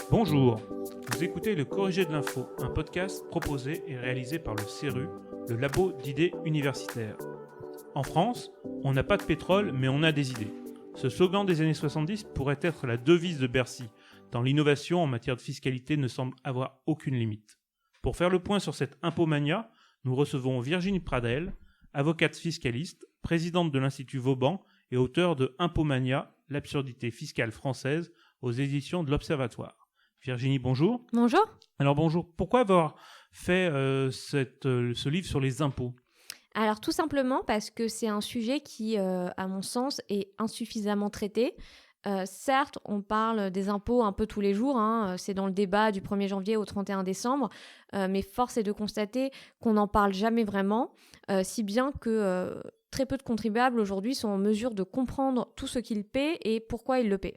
Bonjour, vous écoutez le Corrigé de l'info, un podcast proposé et réalisé par le CERU, le labo d'idées universitaires. En France, on n'a pas de pétrole, mais on a des idées. Ce slogan des années 70 pourrait être la devise de Bercy, tant l'innovation en matière de fiscalité ne semble avoir aucune limite. Pour faire le point sur cette impomania, nous recevons Virginie Pradel, avocate fiscaliste, présidente de l'Institut Vauban et auteure de Impomania, l'absurdité fiscale française, aux éditions de l'Observatoire. Virginie, bonjour. Bonjour. Alors bonjour, pourquoi avoir fait ce livre sur les impôts ? Alors tout simplement parce que c'est un sujet qui, à mon sens, est insuffisamment traité. Certes, on parle des impôts un peu tous les jours, c'est dans le débat du 1er janvier au 31 décembre, mais force est de constater qu'on n'en parle jamais vraiment, si bien que très peu de contribuables aujourd'hui sont en mesure de comprendre tout ce qu'ils paient et pourquoi ils le paient.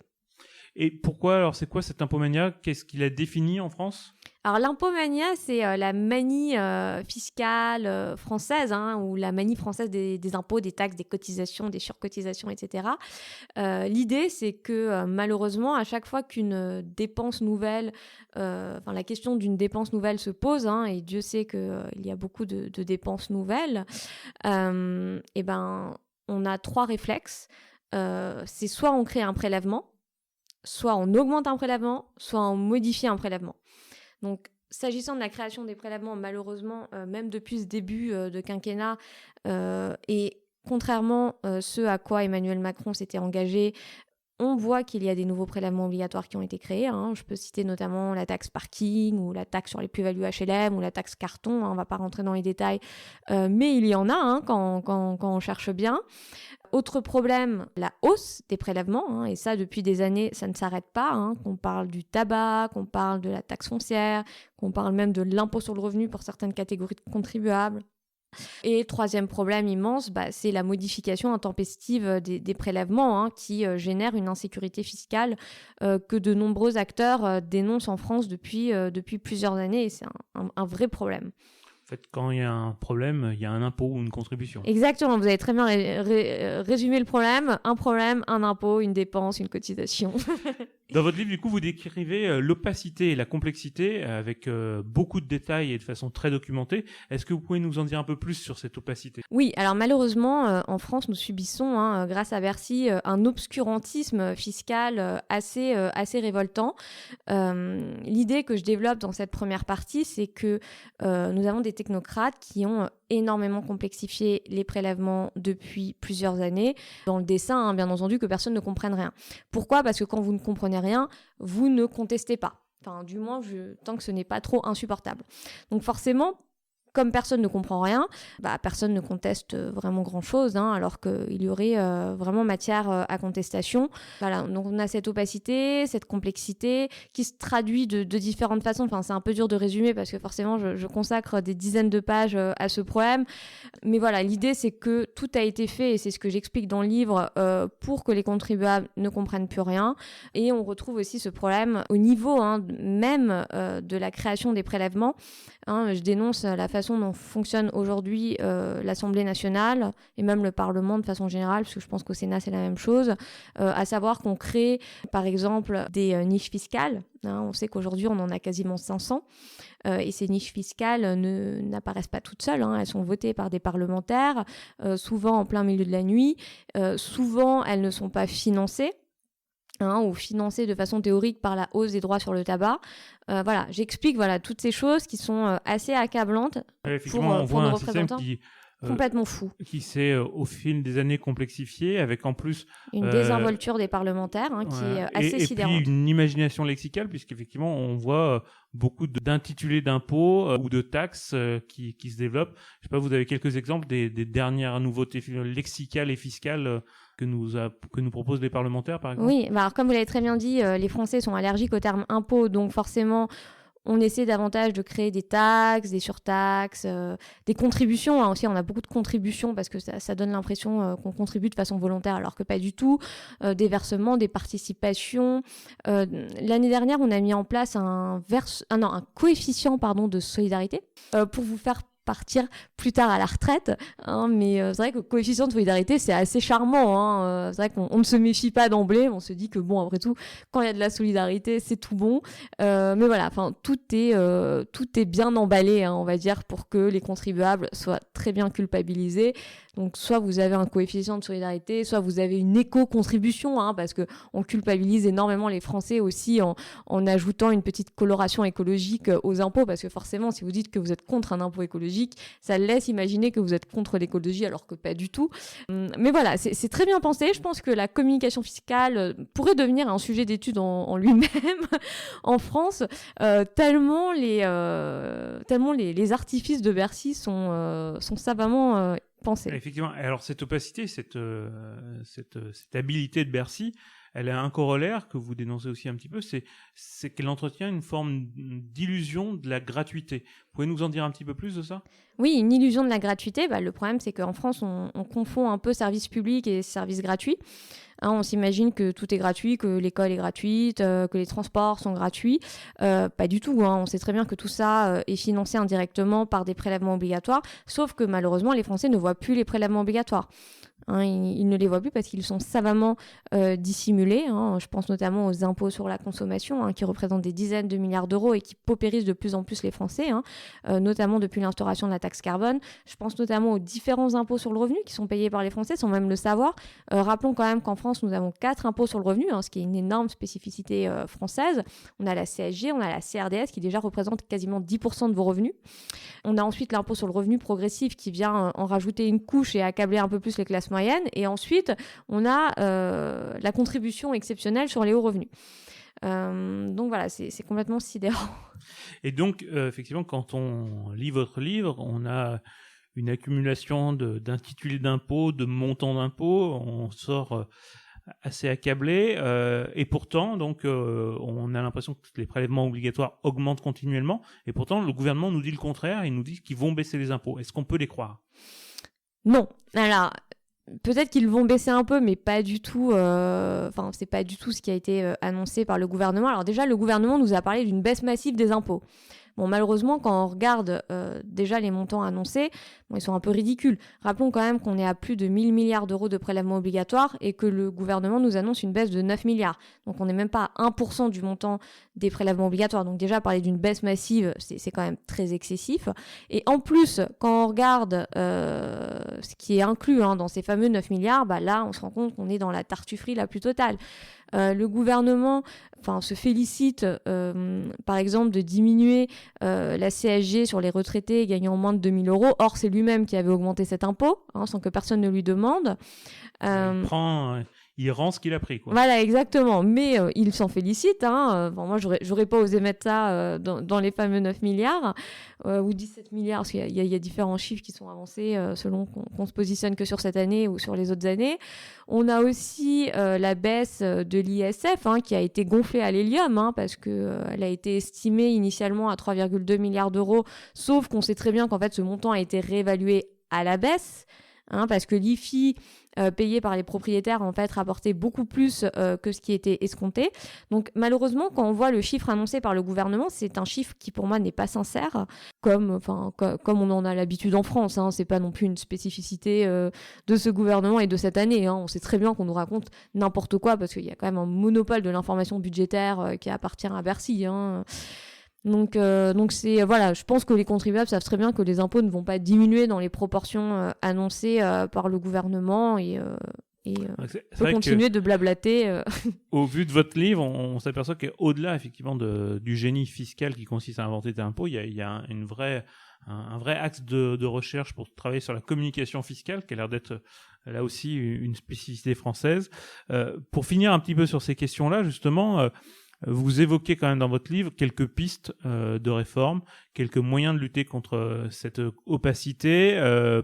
Et pourquoi, alors c'est quoi cette impomania ? Qu'est-ce qu'il a défini en France ? Alors l'impomania, c'est la manie fiscale française, ou la manie française des impôts, des taxes, des cotisations, des surcotisations, etc. L'idée, c'est que malheureusement, à chaque fois qu'une dépense nouvelle, la question d'une dépense nouvelle se pose, et Dieu sait qu'il y a beaucoup de dépenses nouvelles, on a trois réflexes. C'est soit on crée un prélèvement, soit on augmente un prélèvement, soit on modifie un prélèvement. Donc, s'agissant de la création des prélèvements, malheureusement, même depuis ce début de quinquennat, et contrairement à ce à quoi Emmanuel Macron s'était engagé, on voit qu'il y a des nouveaux prélèvements obligatoires qui ont été créés. Je peux citer notamment la taxe parking ou la taxe sur les plus-values HLM ou la taxe carton. On ne va pas rentrer dans les détails, mais il y en a quand on cherche bien. Autre problème, la hausse des prélèvements, et ça depuis des années, ça ne s'arrête pas, qu'on parle du tabac, qu'on parle de la taxe foncière, qu'on parle même de l'impôt sur le revenu pour certaines catégories de contribuables. Et troisième problème immense, c'est la modification intempestive des prélèvements qui génère une insécurité fiscale que de nombreux acteurs dénoncent en France depuis plusieurs années, et c'est un vrai problème. En fait, quand il y a un problème, il y a un impôt ou une contribution. Exactement, vous avez très bien résumé le problème. Un problème, un impôt, une dépense, une cotisation. Dans votre livre, du coup, vous décrivez l'opacité et la complexité avec beaucoup de détails et de façon très documentée. Est-ce que vous pouvez nous en dire un peu plus sur cette opacité ? Oui, alors malheureusement, en France, nous subissons, grâce à Bercy, un obscurantisme fiscal assez révoltant. L'idée que je développe dans cette première partie, c'est que nous avons des technocrates qui ont énormément complexifié les prélèvements depuis plusieurs années, dans le dessein, bien entendu, que personne ne comprenne rien. Pourquoi ? Parce que quand vous ne comprenez rien, vous ne contestez pas. Enfin, du moins, tant que ce n'est pas trop insupportable. Donc forcément, comme personne ne comprend rien, personne ne conteste vraiment grand-chose, alors qu'il y aurait vraiment matière à contestation. Voilà, donc on a cette opacité, cette complexité qui se traduit de différentes façons. Enfin, c'est un peu dur de résumer parce que forcément, je consacre des dizaines de pages à ce problème. Mais voilà, l'idée, c'est que tout a été fait, et c'est ce que j'explique dans le livre, pour que les contribuables ne comprennent plus rien. Et on retrouve aussi ce problème au niveau même de la création des prélèvements. Je dénonce la façon dont fonctionne aujourd'hui l'Assemblée nationale et même le Parlement de façon générale, parce que je pense qu'au Sénat c'est la même chose, à savoir qu'on crée par exemple des niches fiscales. On sait qu'aujourd'hui on en a quasiment 500 et ces niches fiscales n'apparaissent pas toutes seules, elles sont votées par des parlementaires, souvent en plein milieu de la nuit, souvent elles ne sont pas financées. Ou financé de façon théorique par la hausse des droits sur le tabac. J'explique toutes ces choses qui sont assez accablantes pour on voit nos un système représentants. Complètement fou. Qui s'est au fil des années complexifié, avec en plus une désinvolture des parlementaires qui est assez sidérante. Et puis une imagination lexicale, puisqu'effectivement on voit beaucoup d'intitulés d'impôts ou de taxes qui se développent. Je sais pas, vous avez quelques exemples des dernières nouveautés lexicales et fiscales que nous proposent les parlementaires, par exemple ? Oui, alors comme vous l'avez très bien dit, les Français sont allergiques au terme impôt, donc forcément on essaie davantage de créer des taxes, des surtaxes, des contributions. Aussi, on a beaucoup de contributions parce que ça donne l'impression qu'on contribue de façon volontaire, alors que pas du tout. Des versements, des participations. L'année dernière, on a mis en place un coefficient de solidarité. Pour vous faire partir plus tard à la retraite, hein, mais c'est vrai que le coefficient de solidarité, c'est assez charmant, hein, c'est vrai qu'on ne se méfie pas d'emblée, on se dit que bon, après tout, quand il y a de la solidarité, c'est tout bon, mais voilà, enfin, tout est bien emballé, hein, on va dire, pour que les contribuables soient très bien culpabilisés. Donc soit vous avez un coefficient de solidarité, soit vous avez une éco-contribution, hein, parce qu'on culpabilise énormément les Français aussi en ajoutant une petite coloration écologique aux impôts, parce que forcément, si vous dites que vous êtes contre un impôt écologique, ça laisse imaginer que vous êtes contre l'écologie, alors que pas du tout. Mais voilà, c'est très bien pensé. Je pense que la communication fiscale pourrait devenir un sujet d'étude en lui-même en France, tellement les artifices de Bercy sont savamment pensés. Effectivement. Alors cette opacité, cette habileté de Bercy, elle a un corollaire que vous dénoncez aussi un petit peu, c'est qu'elle entretient une forme d'illusion de la gratuité. Vous pouvez nous en dire un petit peu plus de ça ? Oui, une illusion de la gratuité. Le problème, c'est qu'en France, on confond un peu service public et service gratuit. Hein, on s'imagine que tout est gratuit, que l'école est gratuite, que les transports sont gratuits. Pas du tout. Hein. On sait très bien que tout ça est financé indirectement par des prélèvements obligatoires, sauf que malheureusement, les Français ne voient plus les prélèvements obligatoires. Hein, ils ne les voient plus parce qu'ils sont savamment dissimulés. Hein. Je pense notamment aux impôts sur la consommation, hein, qui représentent des dizaines de milliards d'euros et qui paupérisent de plus en plus les Français, hein, notamment depuis l'instauration de la taxe carbone. Je pense notamment aux différents impôts sur le revenu qui sont payés par les Français sans même le savoir. Rappelons quand même qu'en France, nous avons 4 impôts sur le revenu, hein, ce qui est une énorme spécificité française. On a la CSG, on a la CRDS qui déjà représente quasiment 10% de vos revenus. On a ensuite l'impôt sur le revenu progressif qui vient en rajouter une couche et accabler un peu plus les classes moyennes. Et ensuite, on a la contribution exceptionnelle sur les hauts revenus. Donc voilà, c'est complètement sidérant. Et donc, effectivement, quand on lit votre livre, on a une accumulation d'intitulés d'impôts, de montants d'impôts, on sort assez accablé, et pourtant, donc, on a l'impression que les prélèvements obligatoires augmentent continuellement, et pourtant, le gouvernement nous dit le contraire, il nous dit qu'ils vont baisser les impôts. Est-ce qu'on peut les croire ? Non. Alors, peut-être qu'ils vont baisser un peu, mais pas du tout. C'est pas du tout ce qui a été annoncé par le gouvernement. Alors déjà, le gouvernement nous a parlé d'une baisse massive des impôts. Bon, malheureusement, quand on regarde déjà les montants annoncés, ils sont un peu ridicules. Rappelons quand même qu'on est à plus de 1000 milliards d'euros de prélèvements obligatoires et que le gouvernement nous annonce une baisse de 9 milliards. Donc on n'est même pas à 1% du montant des prélèvements obligatoires. Donc déjà, parler d'une baisse massive, c'est quand même très excessif. Et en plus, quand on regarde ce qui est inclus dans ces fameux 9 milliards, là, on se rend compte qu'on est dans la tartufferie la plus totale. Le gouvernement se félicite, par exemple, de diminuer la CSG sur les retraités gagnant moins de 2000 euros. Or, c'est lui-même qui avait augmenté cet impôt, sans que personne ne lui demande. Il rend ce qu'il a pris, quoi. Voilà, exactement. Mais il s'en félicite. Moi, j'aurais pas osé mettre ça dans les fameux 9 milliards ou 17 milliards, parce qu'il y a différents chiffres qui sont avancés selon qu'on se positionne que sur cette année ou sur les autres années. On a aussi la baisse de l'ISF qui a été gonflée à l'hélium, parce qu'elle a été estimée initialement à 3,2 milliards d'euros, sauf qu'on sait très bien qu'en fait, ce montant a été réévalué à la baisse. Parce que l'IFI payé par les propriétaires en fait rapportait beaucoup plus que ce qui était escompté. Donc malheureusement, quand on voit le chiffre annoncé par le gouvernement, c'est un chiffre qui pour moi n'est pas sincère, comme on en a l'habitude en France. C'est pas non plus une spécificité de ce gouvernement et de cette année. On sait très bien qu'on nous raconte n'importe quoi parce qu'il y a quand même un monopole de l'information budgétaire qui appartient à Bercy. Donc je pense que les contribuables savent très bien que les impôts ne vont pas diminuer dans les proportions annoncées par le gouvernement et peut continuer de blablater. Au vu de votre livre, on s'aperçoit qu'au-delà effectivement du génie fiscal qui consiste à inventer des impôts, il y a un vrai axe de recherche pour travailler sur la communication fiscale qui a l'air d'être là aussi une spécificité française. Pour finir un petit peu sur ces questions-là, justement, vous évoquez quand même dans votre livre quelques pistes de réforme, quelques moyens de lutter contre cette opacité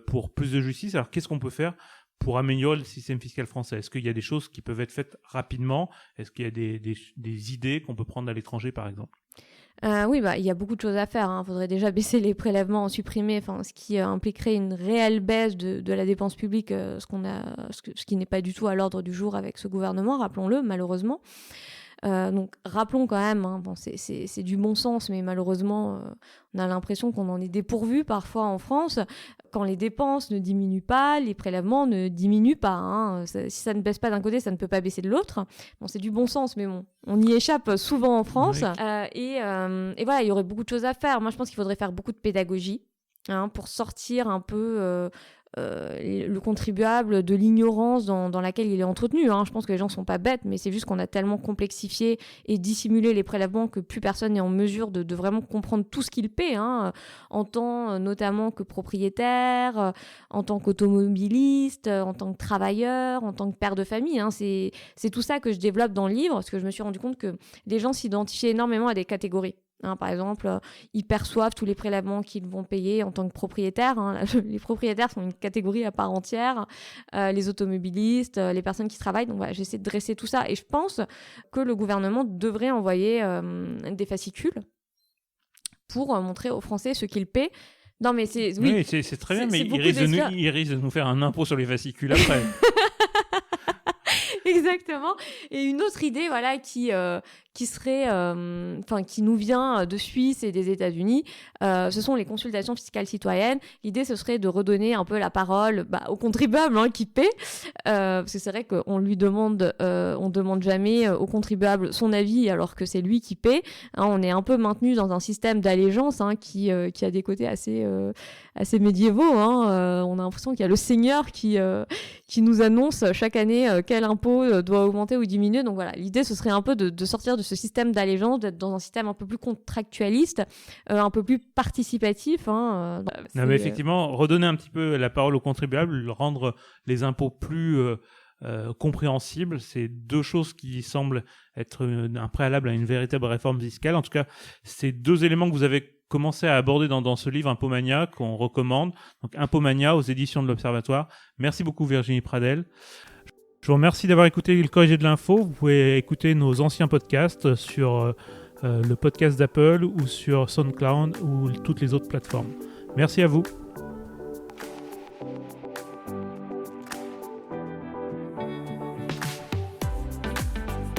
pour plus de justice. Alors qu'est-ce qu'on peut faire pour améliorer le système fiscal français ? Est-ce qu'il y a des choses qui peuvent être faites rapidement ? Est-ce qu'il y a des idées qu'on peut prendre à l'étranger, par exemple ? Oui, il y a beaucoup de choses à faire. Il faudrait déjà baisser les prélèvements, en supprimer, ce qui impliquerait une réelle baisse de la dépense publique, ce qui n'est pas du tout à l'ordre du jour avec ce gouvernement, rappelons-le, malheureusement. Donc rappelons quand même, hein, bon, c'est du bon sens, mais malheureusement, on a l'impression qu'on en est dépourvu parfois en France. Quand les dépenses ne diminuent pas, les prélèvements ne diminuent pas. Hein. Si ça ne baisse pas d'un côté, ça ne peut pas baisser de l'autre. Bon, c'est du bon sens, mais bon, on y échappe souvent en France. Oui. Et voilà, il y aurait beaucoup de choses à faire. Moi, je pense qu'il faudrait faire beaucoup de pédagogie, hein, pour sortir un peu le contribuable de l'ignorance dans laquelle il est entretenu. Hein. Je pense que les gens ne sont pas bêtes, mais c'est juste qu'on a tellement complexifié et dissimulé les prélèvements que plus personne n'est en mesure de vraiment comprendre tout ce qu'il paie, hein, en tant notamment que propriétaire, en tant qu'automobiliste, en tant que travailleur, en tant que père de famille. Hein. C'est tout ça que je développe dans le livre, parce que je me suis rendu compte que les gens s'identifiaient énormément à des catégories. Hein, par exemple, ils perçoivent tous les prélèvements qu'ils vont payer en tant que propriétaires. Hein. Les propriétaires sont une catégorie à part entière. Les automobilistes, les personnes qui travaillent. Donc voilà, j'essaie de dresser tout ça. Et je pense que le gouvernement devrait envoyer des fascicules pour montrer aux Français ce qu'ils paient. Non, mais oui, c'est très bien, mais il risque de nous faire un impôt sur les fascicules après. Exactement. Et une autre idée, voilà, qui serait, qui nous vient de Suisse et des États-Unis, ce sont les consultations fiscales citoyennes. L'idée, ce serait de redonner un peu la parole aux contribuables, hein, qui paient, parce que c'est vrai qu'on lui demande, on demande jamais au contribuable son avis alors que c'est lui qui paie. Hein, on est un peu maintenu dans un système d'allégeance, hein, qui a des côtés assez médiévaux. Hein. On a l'impression qu'il y a le Seigneur qui nous annonce chaque année quel impôt doit augmenter ou diminuer. Donc voilà, l'idée, ce serait un peu de sortir de ce système d'allégeance, d'être dans un système un peu plus contractualiste, un peu plus participatif. Hein. Non, mais effectivement, redonner un petit peu la parole aux contribuables, rendre les impôts plus compréhensibles, c'est deux choses qui semblent être un préalable à une véritable réforme fiscale. En tout cas, c'est deux éléments que vous avez commencé à aborder dans ce livre Impômania qu'on recommande. Donc Impômania aux éditions de l'Observatoire. Merci beaucoup Virginie Pradel. Je vous remercie d'avoir écouté le Corrigé de l'info. Vous pouvez écouter nos anciens podcasts sur le podcast d'Apple ou sur SoundCloud ou toutes les autres plateformes. Merci à vous.